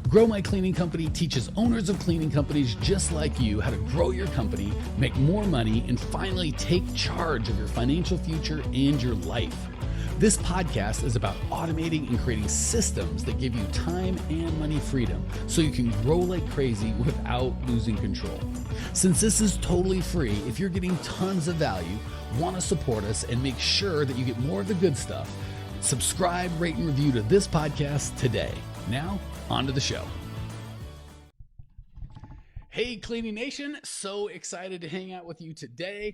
Grow My Cleaning Company teaches owners of cleaning companies just like you how to grow your company, make more money, and finally take charge of your financial future and your life. This podcast is about automating and creating systems that give you time and money freedom so you can grow like crazy without losing control. Since this is totally free, if you're getting tons of value, want to support us, and make sure that you get more of the good stuff, subscribe, rate, and review to this podcast today. Now, on to the show. Hey, Cleaning Nation. So excited to hang out with you today.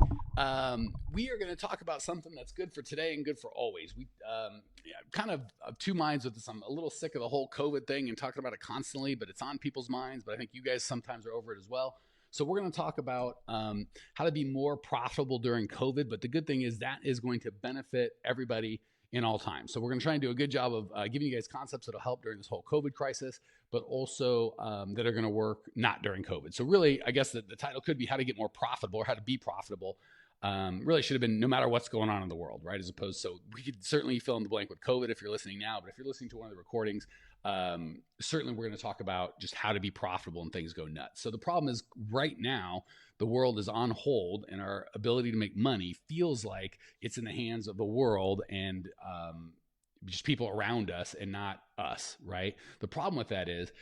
We are going to talk about something that's good for today and good for always. Kind of two minds with this. I'm a little sick of the whole COVID thing and talking about it constantly, but it's on people's minds. But I think you guys sometimes are over it as well. So we're going to talk about how to be more profitable during COVID. But the good thing is that is going to benefit everybody in all times. So we're going to try and do a good job of giving you guys concepts that'll help during this whole COVID crisis, but also that are going to work not during COVID. So really, I guess the title could be how to get more profitable or how to be profitable. Really should have been no matter what's going on in the world, right? As opposed, so we could certainly fill in the blank with COVID if you're listening now, but if you're listening to one of the recordings, certainly we're going to talk about just how to be profitable and things go nuts. So the problem is right now, the world is on hold and our ability to make money feels like it's in the hands of the world and just people around us and not us, right? The problem with that is,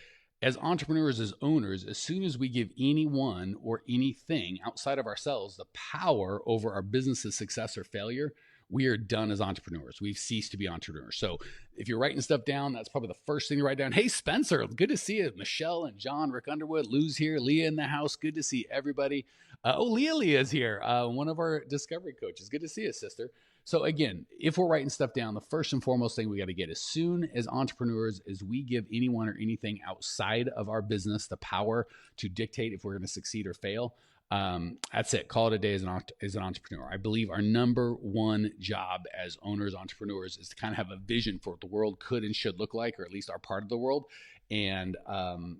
as entrepreneurs, as owners, as soon as we give anyone or anything outside of ourselves the power over our business's success or failure, we are done as entrepreneurs. We've ceased to be entrepreneurs. So if you're writing stuff down, that's probably the first thing to write down. Hey, Spencer, good to see you. Michelle and John, Rick Underwood, Lou's here, Leah in the house. Good to see everybody. Leah's here, one of our discovery coaches. Good to see you, sister. So again, if we're writing stuff down, the first and foremost thing we got to get as soon as entrepreneurs is we give anyone or anything outside of our business the power to dictate if we're going to succeed or fail. That's it. Call it a day as an entrepreneur. I believe our number one job as owners, entrepreneurs, is to kind of have a vision for what the world could and should look like, or at least our part of the world, and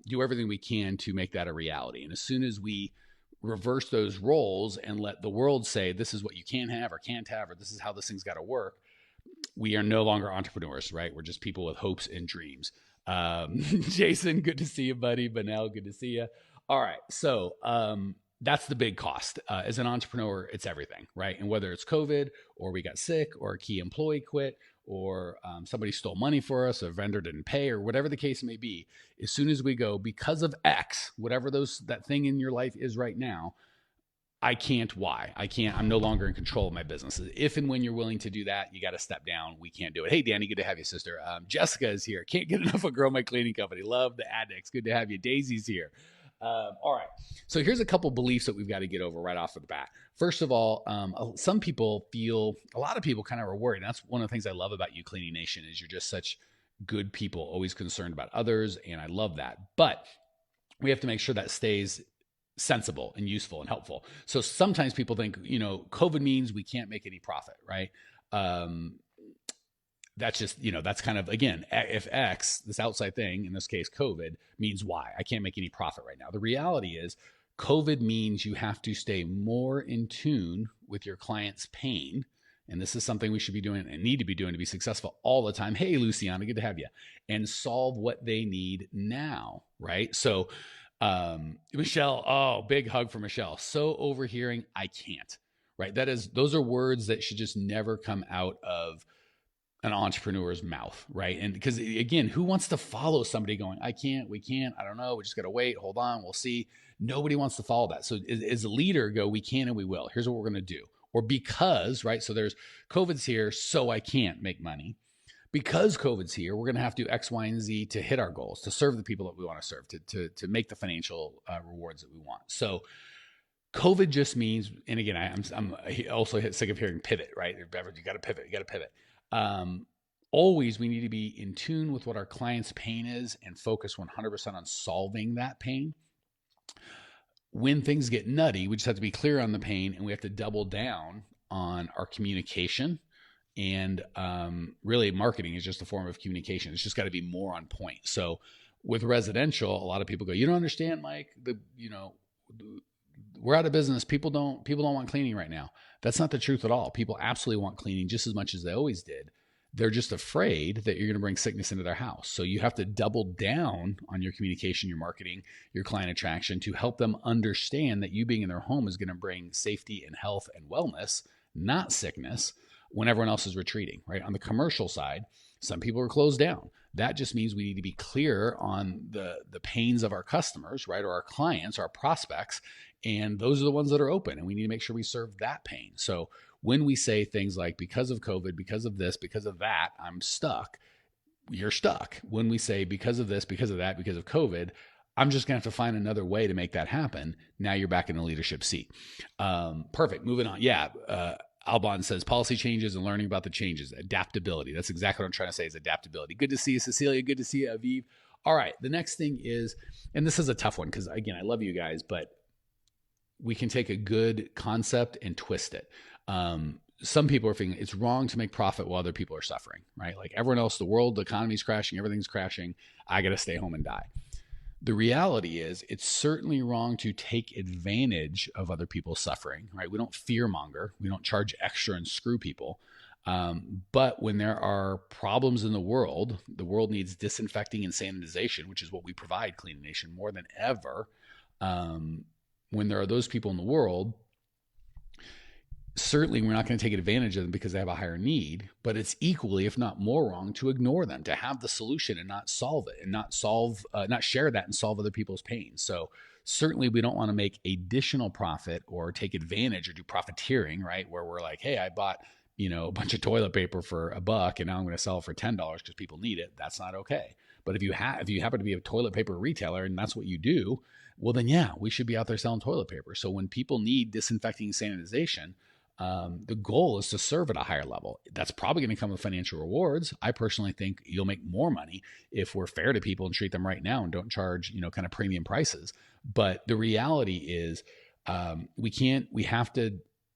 do everything we can to make that a reality. And as soon as we reverse those roles and let the world say, this is what you can have or can't have, or this is how this thing's got to work, we are no longer entrepreneurs, right? We're just people with hopes and dreams. Jason, good to see you, buddy. Benel, good to see you. All right. So, that's the big cost. As an entrepreneur, it's everything, right? And whether it's COVID or we got sick or a key employee quit or somebody stole money for us, a vendor didn't pay, or whatever the case may be, as soon as we go, because of X, whatever that thing in your life is right now, I can't, why? I'm no longer in control of my business. If and when you're willing to do that, you got to step down. We can't do it. Hey, Danny, good to have you, sister. Jessica is here. Can't get enough of Grow My Cleaning Company. Love the addicts. Good to have you. Daisy's here. All right. So here's a couple beliefs that we've got to get over right off of the bat. First of all, a lot of people kind of are worried. And that's one of the things I love about you, Cleaning Nation, is you're just such good people, always concerned about others. And I love that. But we have to make sure that stays sensible and useful and helpful. So sometimes people think, COVID means we can't make any profit, right? That's just, that's kind of, again, if X, this outside thing, in this case, COVID, means Y. I can't make any profit right now. The reality is COVID means you have to stay more in tune with your client's pain. And this is something we should be doing and need to be doing to be successful all the time. Hey, Luciana, good to have you. And solve what they need now, right? So Michelle, big hug for Michelle. So overhearing, I can't, right? Those are words that should just never come out of an entrepreneur's mouth, right? And because again, who wants to follow somebody going, I can't, we can't, I don't know, we just got to wait, hold on, we'll see. Nobody wants to follow that. So as a leader, go, we can and we will. Here's what we're going to do. Or because, right? So there's COVID's here, so I can't make money. Because COVID's here, we're going to have to do X, Y, and Z to hit our goals, to serve the people that we want to serve, to make the financial rewards that we want. So COVID just means, and again, I'm also sick of hearing pivot, right? You got to pivot. Always we need to be in tune with what our client's pain is and focus 100% on solving that pain. When things get nutty, we just have to be clear on the pain, and we have to double down on our communication. And really, marketing is just a form of communication. It's just got to be more on point. So with residential, a lot of people go, you don't understand, Mike, we're out of business. People don't want cleaning right now. That's not the truth at all. People absolutely want cleaning just as much as they always did. They're just afraid that you're going to bring sickness into their house. So you have to double down on your communication, your marketing, your client attraction to help them understand that you being in their home is going to bring safety and health and wellness, not sickness, when everyone else is retreating, right? On the commercial side, some people are closed down. That just means we need to be clear on the pains of our customers, right? Or our clients, our prospects. And those are the ones that are open. And we need to make sure we serve that pain. So when we say things like, because of COVID, because of this, because of that, I'm stuck, you're stuck. When we say, because of this, because of that, because of COVID, I'm just going to have to find another way to make that happen. Now you're back in the leadership seat. Perfect. Moving on. Yeah. Alban says policy changes and learning about the changes. Adaptability. That's exactly what I'm trying to say is adaptability. Good to see you, Cecilia. Good to see you, Aviv. All right. The next thing is, and this is a tough one because, again, I love you guys, but we can take a good concept and twist it. Some people are thinking it's wrong to make profit while other people are suffering, right? Like everyone else, the world, the economy's crashing, everything's crashing. I got to stay home and die. The reality is it's certainly wrong to take advantage of other people's suffering, right? We don't fearmonger. We don't charge extra and screw people. But when there are problems in the world needs disinfecting and sanitization, which is what we provide, Clean Nation, more than ever. When there are those people in the world, certainly we're not going to take advantage of them because they have a higher need, but it's equally, if not more wrong, to ignore them, to have the solution and not solve it and not share that and solve other people's pain. So certainly we don't want to make additional profit or take advantage or do profiteering, right? Where we're like, hey, I bought, a bunch of toilet paper for $1 and now I'm going to sell it for $10 because people need it. That's not okay. But if you happen to be a toilet paper retailer and that's what you do, well then, yeah, we should be out there selling toilet paper. So when people need disinfecting and sanitization, the goal is to serve at a higher level. That's probably going to come with financial rewards. I personally think you'll make more money if we're fair to people and treat them right now and don't charge, kind of premium prices. But the reality is,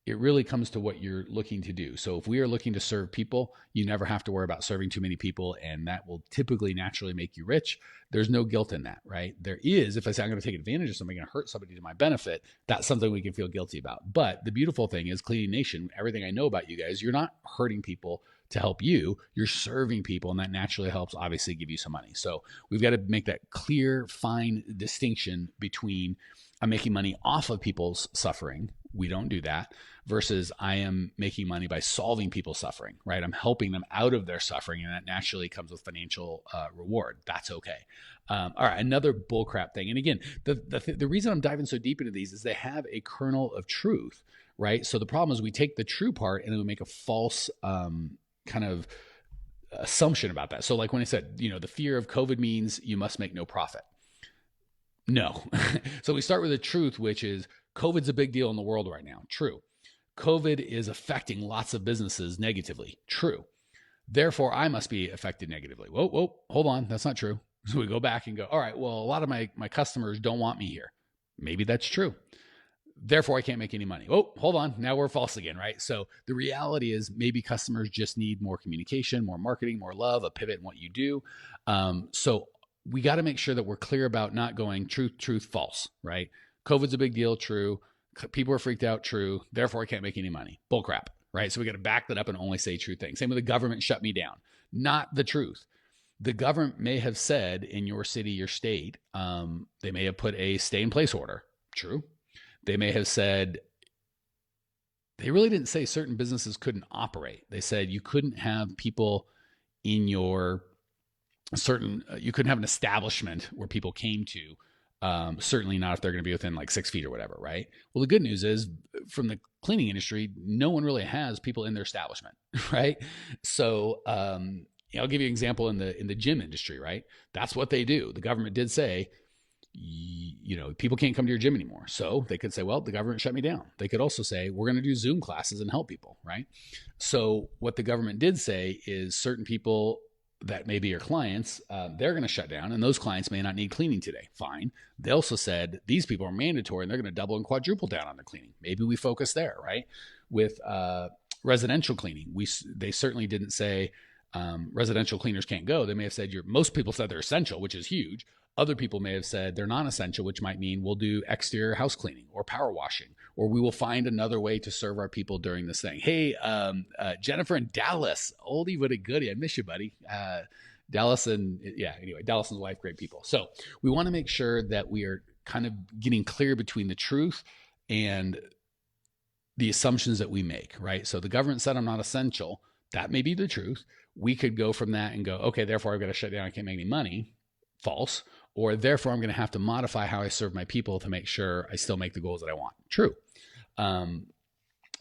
it really comes to what you're looking to do. So if we are looking to serve people, you never have to worry about serving too many people, and that will typically naturally make you rich. There's no guilt in that, right? There is, if I say I'm going to take advantage of something, going to hurt somebody to my benefit, that's something we can feel guilty about. But the beautiful thing is, Cleaning Nation, everything I know about you guys, you're not hurting people to help you, you're serving people, and that naturally helps obviously give you some money. So we've got to make that clear, fine distinction between I'm making money off of people's suffering. We don't do that. Versus I am making money by solving people's suffering, right? I'm helping them out of their suffering, and that naturally comes with financial reward. That's okay. All right, another bullcrap thing. And again, the reason I'm diving so deep into these is they have a kernel of truth, right? So the problem is we take the true part and then we make a false kind of assumption about that. So like when I said, the fear of COVID means you must make no profit. No. So we start with the truth, which is COVID's a big deal in the world right now. True. COVID is affecting lots of businesses negatively. True. Therefore, I must be affected negatively. Whoa, hold on. That's not true. So we go back and go, all right, well, a lot of my customers don't want me here. Maybe that's true. Therefore, I can't make any money. Oh, hold on. Now we're false again, right? So the reality is maybe customers just need more communication, more marketing, more love, a pivot in what you do. So we got to make sure that we're clear about not going truth, false, right? COVID's a big deal. True. People are freaked out. True. Therefore, I can't make any money. Bull crap, right? So we got to back that up and only say true things. Same with the government shut me down. Not the truth. The government may have said in your city, your state, they may have put a stay in place order. True. They may have said, they really didn't say certain businesses couldn't operate. They said you couldn't have people in your you couldn't have an establishment where people came to. Certainly not if they're going to be within like 6 feet or whatever, right? Well, the good news is from the cleaning industry, no one really has people in their establishment, right? So I'll give you an example in the gym industry, right? That's what they do. The government did say, people can't come to your gym anymore. So they could say, well, the government shut me down. They could also say, we're going to do Zoom classes and help people, right? So what the government did say is certain people that may be your clients, they're going to shut down, and those clients may not need cleaning today. Fine. They also said these people are mandatory and they're going to double and quadruple down on the cleaning. Maybe we focus there, right? With residential cleaning, they certainly didn't say residential cleaners can't go. They may have said most people said they're essential, which is huge. Other people may have said they're non-essential, which might mean we'll do exterior house cleaning or power washing, or we will find another way to serve our people during this thing. Hey, Jennifer in Dallas, oldie but a goodie. I miss you, buddy. Dallas and Dallas and his wife, great people. So we want to make sure that we are kind of getting clear between the truth and the assumptions that we make, right? So the government said I'm not essential. That may be the truth. We could go from that and go, okay, therefore I've got to shut down. I can't make any money. False. Or therefore I'm going to have to modify how I serve my people to make sure I still make the goals that I want. True.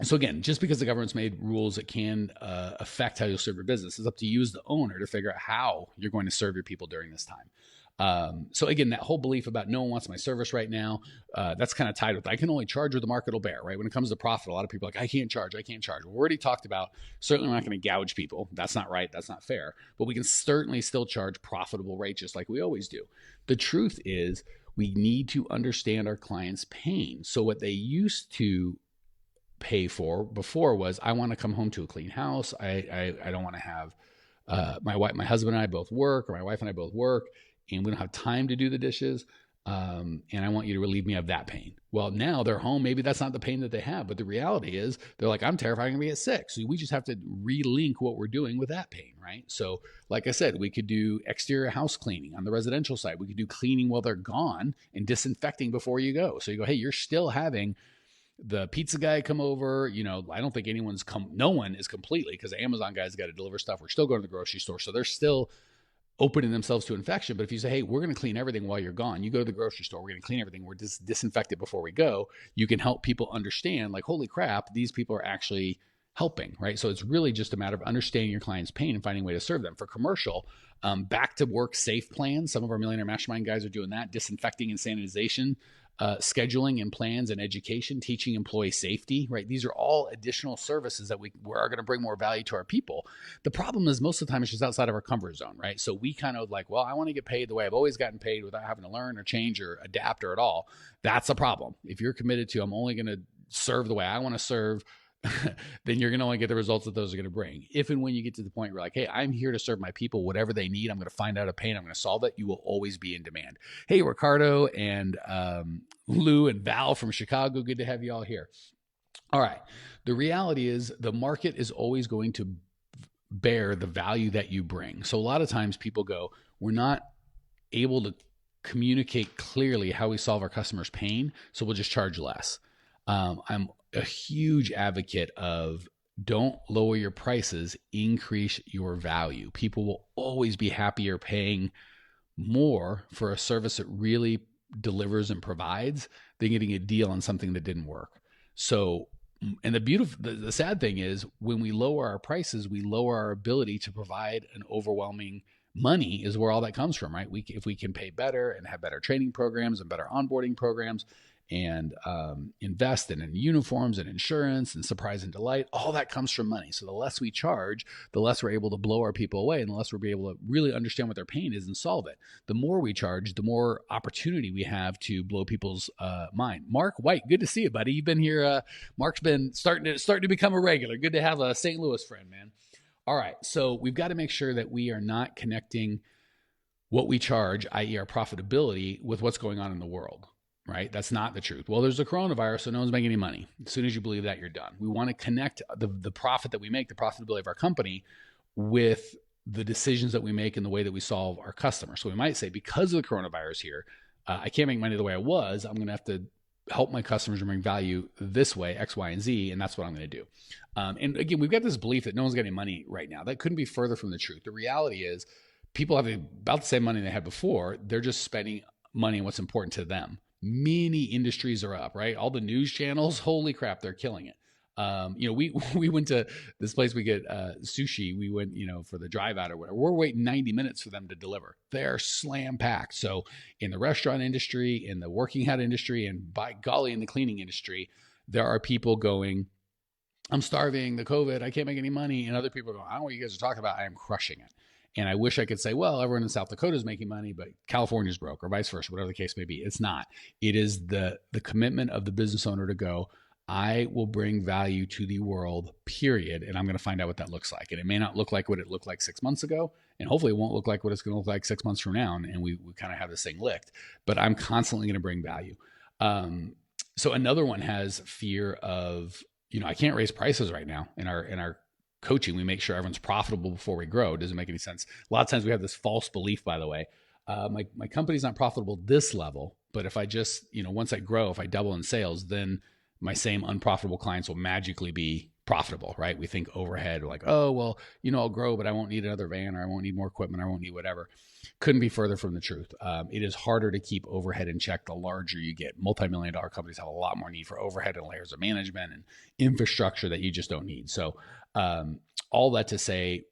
So again, just because the government's made rules that can affect how you'll serve your business, it's up to you as the owner to figure out how you're going to serve your people during this time. So again, that whole belief about no one wants my service right now, that's kind of tied with, I can only charge what the market will bear, right? When it comes to profit, a lot of people are like, I can't charge. Well, we already talked about, certainly we're not going to gouge people. That's not right. That's not fair. But we can certainly still charge profitable rates just like we always do. The truth is we need to understand our clients' pain. So what they used to pay for before was, I want to come home to a clean house. I don't want to have my husband and I both work, or my wife and I both work, and we don't have time to do the dishes. And I want you to relieve me of that pain. Well, now they're home. Maybe that's not the pain that they have, but the reality is they're like, I'm terrified I'm going to get sick. So we just have to relink what we're doing with that pain, right? So like I said, we could do exterior house cleaning on the residential side. We could do cleaning while they're gone and disinfecting before you go. So you go, hey, you're still having the pizza guy come over. I don't think no one is completely, because the Amazon guys got to deliver stuff. We're still going to the grocery store. So they're still opening themselves to infection. But if you say, hey, we're going to clean everything while you're gone, you go to the grocery store, we're going to clean everything, we're disinfect it before we go, you can help people understand, like, holy crap, these people are actually helping, right? So it's really just a matter of understanding your client's pain and finding a way to serve them. For commercial, back to work safe plans, some of our Millionaire Mastermind guys are doing that, disinfecting and sanitization, scheduling and plans and education, teaching employee safety, right? These are all additional services that we are going to bring more value to our people. The problem is most of the time it's just outside of our comfort zone, right? So we kind of like, well, I want to get paid the way I've always gotten paid without having to learn or change or adapt or at all. That's a problem. If you're committed to, I'm only going to serve the way I want to serve, then you're going to only get the results that those are going to bring. If and when you get to the point where like, hey, I'm here to serve my people, whatever they need, I'm going to find out a pain, I'm going to solve it, you will always be in demand. Hey, Ricardo and Lou and Val from Chicago, good to have you all here. All right. The reality is the market is always going to bear the value that you bring. So a lot of times people go, we're not able to communicate clearly how we solve our customers' pain, so we'll just charge less. I'm a huge advocate of, don't lower your prices, increase your value. People will always be happier paying more for a service that really delivers and provides than getting a deal on something that didn't work. So, and the sad thing is, when we lower our prices, we lower our ability to provide an overwhelming money is where all that comes from, right? If we can pay better and have better training programs and better onboarding programs, and invest in uniforms and insurance and surprise and delight, all that comes from money. So the less we charge, the less we're able to blow our people away, and the less we'll be able to really understand what their pain is and solve it. The more we charge, the more opportunity we have to blow people's mind. Mark White, good to see you, buddy. You've been here. Mark's been starting to become a regular. Good to have a St. Louis friend, man. All right, so we've got to make sure that we are not connecting what we charge, i.e. our profitability, with what's going on in the world. Right? That's not the truth. Well, there's a coronavirus, so no one's making any money. As soon as you believe that, you're done. We want to connect the profit that we make, the profitability of our company, with the decisions that we make and the way that we solve our customers. So we might say, because of the coronavirus here, I can't make money the way I was. I'm going to have to help my customers and bring value this way, X, Y, and Z, and that's what I'm going to do. And again, we've got this belief that no one's getting money right now. That couldn't be further from the truth. The reality is, people have about the same money they had before. They're just spending money on what's important to them. Many industries are up, right? All the news channels, holy crap, they're killing it. We went to this place, we get sushi. We went, for the drive out or whatever. We're waiting 90 minutes for them to deliver. They're slam packed. So in the restaurant industry, in the working out industry, and by golly, in the cleaning industry, there are people going, I'm starving, the COVID, I can't make any money. And other people are going, I don't know what you guys are talking about. I am crushing it. And I wish I could say, well, everyone in South Dakota is making money, but California's broke, or vice versa, whatever the case may be. It's not. It is the commitment of the business owner to go, I will bring value to the world, period. And I'm going to find out what that looks like. And it may not look like what it looked like 6 months ago. And hopefully it won't look like what it's going to look like 6 months from now. And we kind of have this thing licked. But I'm constantly going to bring value. So another one has fear of, I can't raise prices right now in our coaching. We make sure everyone's profitable before we grow. It doesn't make any sense. A lot of times we have this false belief, by the way. My company's not profitable this level, but if I just, once I grow, if I double in sales, then my same unprofitable clients will magically be profitable, right? We think overhead, we're like, oh, well, I'll grow, but I won't need another van, or I won't need more equipment, or I won't need whatever. Couldn't be further from the truth. It is harder to keep overhead in check the larger you get. Multi-million-dollar companies have a lot more need for overhead and layers of management and infrastructure that you just don't need. So all that to say,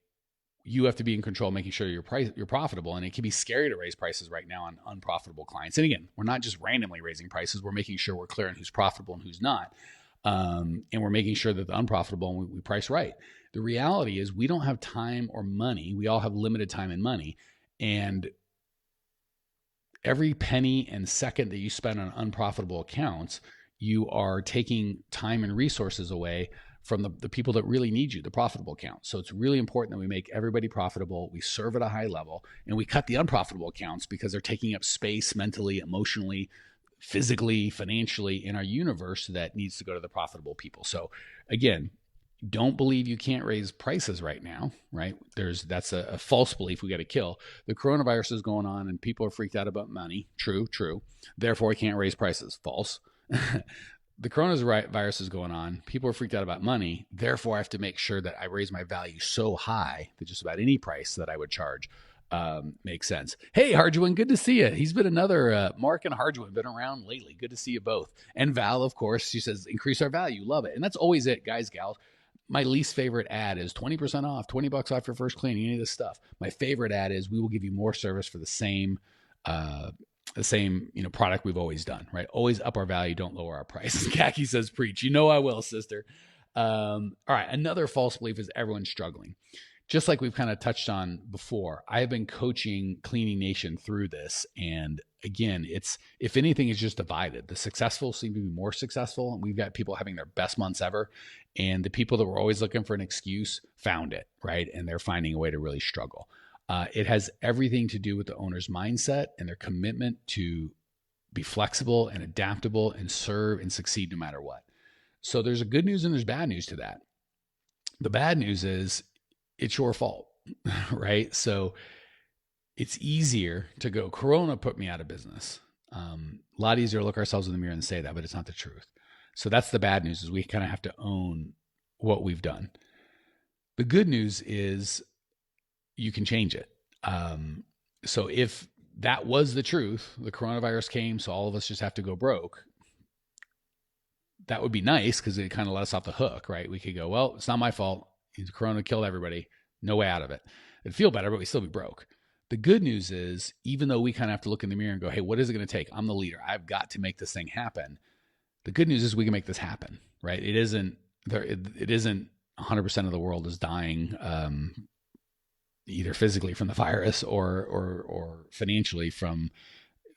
you have to be in control, making sure you're profitable. And it can be scary to raise prices right now on unprofitable clients. And again, we're not just randomly raising prices. We're making sure we're clear on who's profitable and who's not. And we're making sure that the unprofitable, we price right. The reality is we don't have time or money. We all have limited time and money. And every penny and second that you spend on unprofitable accounts, you are taking time and resources away from the people that really need you, the profitable accounts. So it's really important that we make everybody profitable. We serve at a high level, and we cut the unprofitable accounts because they're taking up space mentally, emotionally, physically, financially in our universe that needs to go to the profitable people. So again, don't believe you can't raise prices right now, right? That's a false belief we got to kill. The coronavirus is going on and people are freaked out about money. True. Therefore, I can't raise prices. False. The coronavirus is going on. People are freaked out about money. Therefore, I have to make sure that I raise my value so high that just about any price that I would charge makes sense. Hey, Harjuan, good to see you. He's been another, Mark and Harjuan been around lately. Good to see you both. And Val, of course, she says, increase our value. Love it. And that's always it, guys, gals. My least favorite ad is 20% off, $20 off your first cleaning, any of this stuff. My favorite ad is we will give you more service for the same product we've always done, right? Always up our value, don't lower our price. Khaki says, preach. I will, sister. All right. Another false belief is everyone's struggling. Just like we've kind of touched on before, I have been coaching Cleaning Nation through this. And again, if anything, it's just divided. The successful seem to be more successful. And we've got people having their best months ever. And the people that were always looking for an excuse found it, right? And they're finding a way to really struggle. It has everything to do with the owner's mindset and their commitment to be flexible and adaptable and serve and succeed no matter what. So there's a good news and there's bad news to that. The bad news is it's your fault, right? So it's easier to go, Corona put me out of business. A lot easier to look ourselves in the mirror and say that, but it's not the truth. So that's the bad news, is we kind of have to own what we've done. The good news is you can change it. So if that was the truth, the coronavirus came, so all of us just have to go broke, that would be nice because it kind of let us off the hook, right? We could go, well, it's not my fault. Corona killed everybody. No way out of it. It'd feel better, but we'd still be broke. The good news is, even though we kind of have to look in the mirror and go, hey, what is it going to take? I'm the leader. I've got to make this thing happen. The good news is we can make this happen, right? It isn't 100% of the world is dying, either physically from the virus or financially from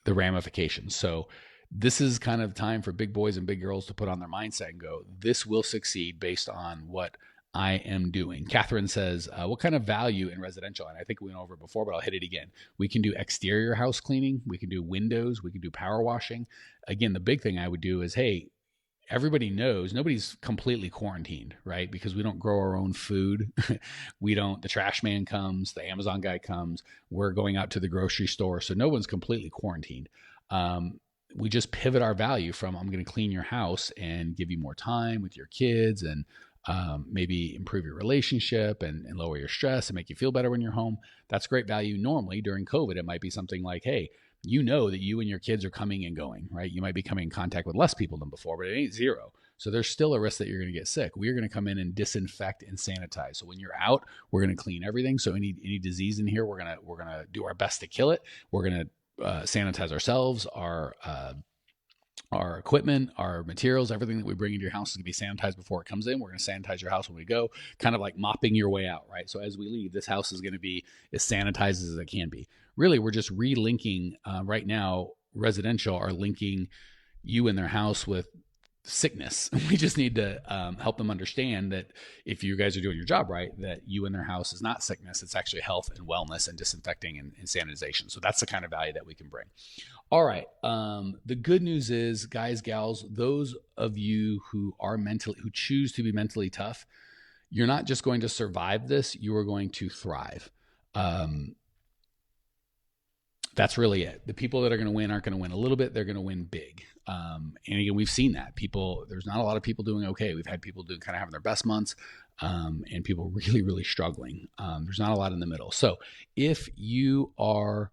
the ramifications. So this is kind of time for big boys and big girls to put on their mindset and go, this will succeed based on what I am doing. Catherine says, what kind of value in residential? And I think we went over it before, but I'll hit it again. We can do exterior house cleaning. We can do windows. We can do power washing. Again, the big thing I would do is, hey, everybody knows nobody's completely quarantined, right? Because we don't grow our own food. The trash man comes, the Amazon guy comes, we're going out to the grocery store. So no one's completely quarantined. We just pivot our value from, I'm going to clean your house and give you more time with your kids and maybe improve your relationship and lower your stress and make you feel better when you're home. That's great value. Normally during COVID, it might be something like, hey, that you and your kids are coming and going, right? You might be coming in contact with less people than before, but it ain't zero. So there's still a risk that you're going to get sick. We're going to come in and disinfect and sanitize. So when you're out, we're going to clean everything. So any disease in here, we're going to do our best to kill it. We're going to sanitize ourselves, our equipment, our materials, everything that we bring into your house is going to be sanitized before it comes in. We're going to sanitize your house when we go, kind of like mopping your way out, right? So as we leave, this house is going to be as sanitized as it can be. Really, we're just relinking right now. Residential are linking you in their house with sickness. We just need to help them understand that if you guys are doing your job right, that you in their house is not sickness. It's actually health and wellness and disinfecting and sanitization. So that's the kind of value that we can bring. All right. The good news is, guys, gals, those of you who choose to be mentally tough, you're not just going to survive this, you are going to thrive. That's really it. The people that are going to win aren't going to win a little bit. They're going to win big. And again, we've seen that there's not a lot of people doing okay. We've had people kind of having their best months, and people really, really struggling. There's not a lot in the middle. So if you are,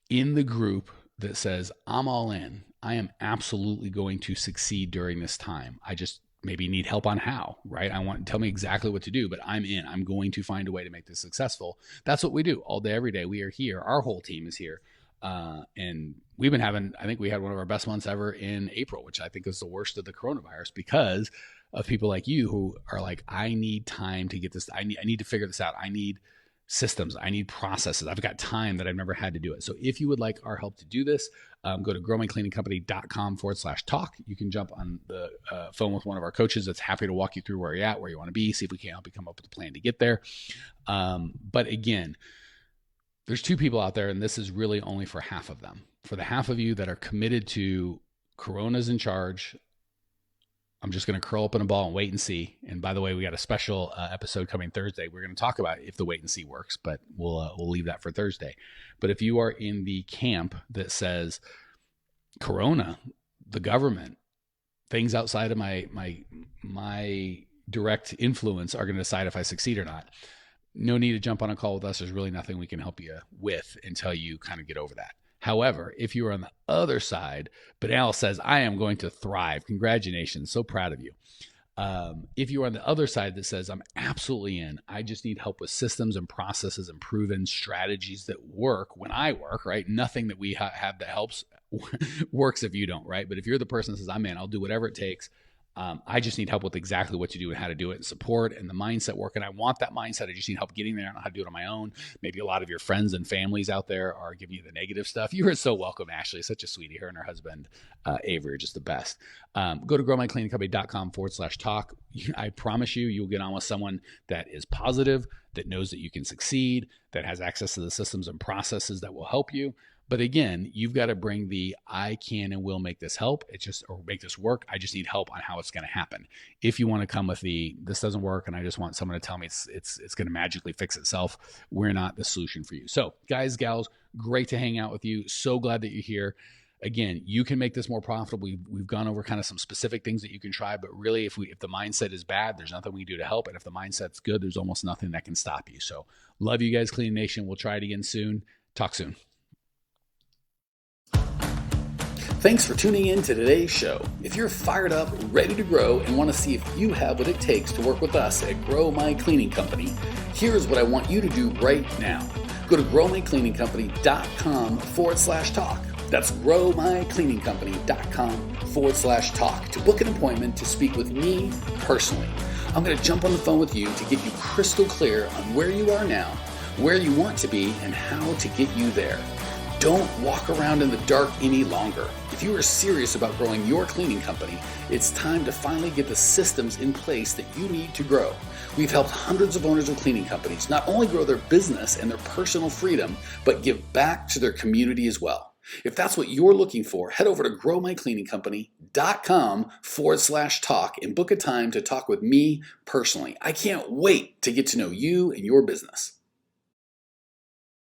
in the group that says, I'm all in, I am absolutely going to succeed during this time. I just maybe need help on how, right? Tell me exactly what to do, but I'm in. I'm going to find a way to make this successful. That's what we do all day, every day. We are here. Our whole team is here. And we've been I think we had one of our best months ever in April, which I think is the worst of the coronavirus because of people like you who are like, I need time to get this. I need to figure this out. I need systems. I need processes. I've got time that I've never had to do it. So if you would like our help to do this, go to growmycleaningcompany.com/talk. You can jump on the phone with one of our coaches that's happy to walk you through where you're at, where you want to be, see if we can help you come up with a plan to get there. But again, there's two people out there, and this is really only for half of them. For the half of you that are committed to Corona's in charge, I'm just going to curl up in a ball and wait and see. And by the way, we got a special episode coming Thursday. We're going to talk about if the wait and see works, but we'll leave that for Thursday. But if you are in the camp that says Corona, the government, things outside of my direct influence are going to decide if I succeed or not, no need to jump on a call with us. There's really nothing we can help you with until you kind of get over that. However, if you are on the other side, but Al says, I am going to thrive. Congratulations. So proud of you. If you are on the other side that says, I'm absolutely in, I just need help with systems and processes and proven strategies that work when I work, right? Nothing that we have that helps works if you don't, right? But if you're the person that says, I'm in, I'll do whatever it takes. I just need help with exactly what to do and how to do it and support and the mindset work. And I want that mindset. I just need help getting there. I don't know how to do it on my own. Maybe a lot of your friends and families out there are giving you the negative stuff. You are so welcome, Ashley. Such a sweetie. Her and her husband, Avery, are just the best. Go to growmycleaningcompany.com/talk. I promise you'll get on with someone that is positive, that knows that you can succeed, that has access to the systems and processes that will help you. But again, you've got to bring the I can and will make this help. Or make this work. I just need help on how it's going to happen. If you want to come with this doesn't work and I just want someone to tell me it's going to magically fix itself, we're not the solution for you. So guys, gals, great to hang out with you. So glad that you're here. Again, you can make this more profitable. We've gone over kind of some specific things that you can try, but really if the mindset is bad, there's nothing we can do to help. And if the mindset's good, there's almost nothing that can stop you. So love you guys, Clean Nation. We'll try it again soon. Talk soon. Thanks for tuning in to today's show. If you're fired up, ready to grow, and want to see if you have what it takes to work with us at Grow My Cleaning Company, here's what I want you to do right now. Go to growmycleaningcompany.com/talk. That's growmycleaningcompany.com/talk to book an appointment to speak with me personally. I'm going to jump on the phone with you to get you crystal clear on where you are now, where you want to be, and how to get you there. Don't walk around in the dark any longer. If you are serious about growing your cleaning company, it's time to finally get the systems in place that you need to grow. We've helped hundreds of owners of cleaning companies not only grow their business and their personal freedom, but give back to their community as well. If that's what you're looking for, head over to growmycleaningcompany.com/talk and book a time to talk with me personally. I can't wait to get to know you and your business.